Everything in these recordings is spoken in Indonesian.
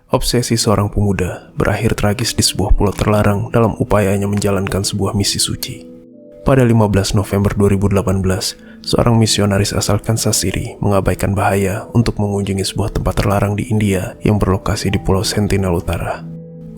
Obsesi seorang pemuda berakhir tragis di sebuah pulau terlarang dalam upayanya menjalankan sebuah misi suci. Pada 15 November 2018, seorang misionaris asal Kansas City mengabaikan bahaya untuk mengunjungi sebuah tempat terlarang di India yang berlokasi di Pulau Sentinel Utara.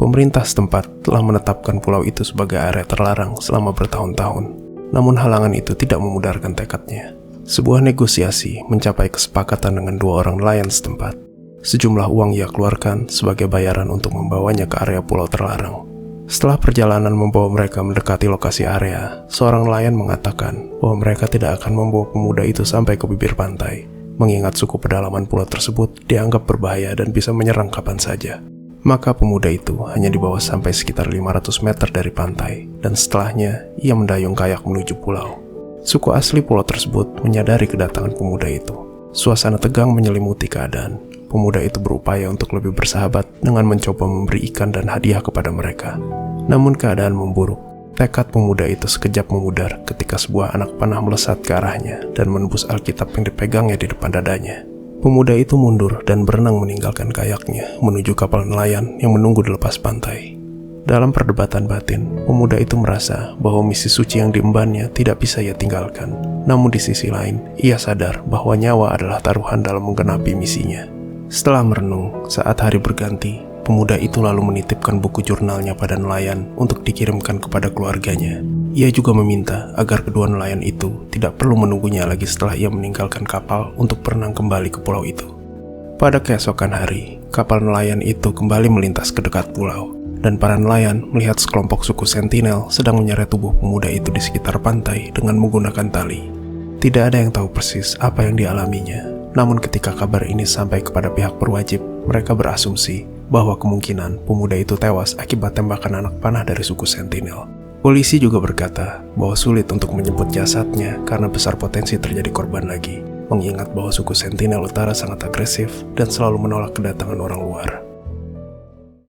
Pemerintah setempat telah menetapkan pulau itu sebagai area terlarang selama bertahun-tahun. Namun halangan itu tidak memudarkan tekadnya. Sebuah negosiasi mencapai kesepakatan dengan dua orang nelayan setempat. Sejumlah uang ia keluarkan sebagai bayaran untuk membawanya ke area pulau terlarang. Setelah perjalanan membawa mereka mendekati lokasi area, seorang nelayan mengatakan bahwa mereka tidak akan membawa pemuda itu sampai ke bibir pantai, mengingat suku pedalaman pulau tersebut dianggap berbahaya dan bisa menyerang kapan saja. Maka pemuda itu hanya dibawa sampai sekitar 500 meter dari pantai, dan setelahnya ia mendayung kayak menuju pulau. Suku asli pulau tersebut menyadari kedatangan pemuda itu. Suasana tegang menyelimuti keadaan. Pemuda itu berupaya untuk lebih bersahabat dengan mencoba memberi ikan dan hadiah kepada mereka. Namun keadaan memburuk. Tekad pemuda itu sekejap memudar ketika sebuah anak panah melesat ke arahnya dan menembus Alkitab yang dipegangnya di depan dadanya. Pemuda itu mundur dan berenang meninggalkan kayaknya menuju kapal nelayan yang menunggu di lepas pantai. Dalam perdebatan batin, pemuda itu merasa bahwa misi suci yang diembannya tidak bisa ia tinggalkan. Namun di sisi lain, ia sadar bahwa nyawa adalah taruhan dalam menggenapi misinya. Setelah merenung, saat hari berganti, pemuda itu lalu menitipkan buku jurnalnya pada nelayan untuk dikirimkan kepada keluarganya. Ia juga meminta agar kedua nelayan itu tidak perlu menunggunya lagi setelah ia meninggalkan kapal untuk berenang kembali ke pulau itu. Pada keesokan hari, kapal nelayan itu kembali melintas ke dekat pulau, dan para nelayan melihat sekelompok suku Sentinel sedang menyeret tubuh pemuda itu di sekitar pantai dengan menggunakan tali. Tidak ada yang tahu persis apa yang dialaminya. Namun ketika kabar ini sampai kepada pihak berwajib, mereka berasumsi bahwa kemungkinan pemuda itu tewas akibat tembakan anak panah dari suku Sentinel. Polisi juga berkata bahwa sulit untuk menjemput jasadnya karena besar potensi terjadi korban lagi, mengingat bahwa suku Sentinel Utara sangat agresif dan selalu menolak kedatangan orang luar.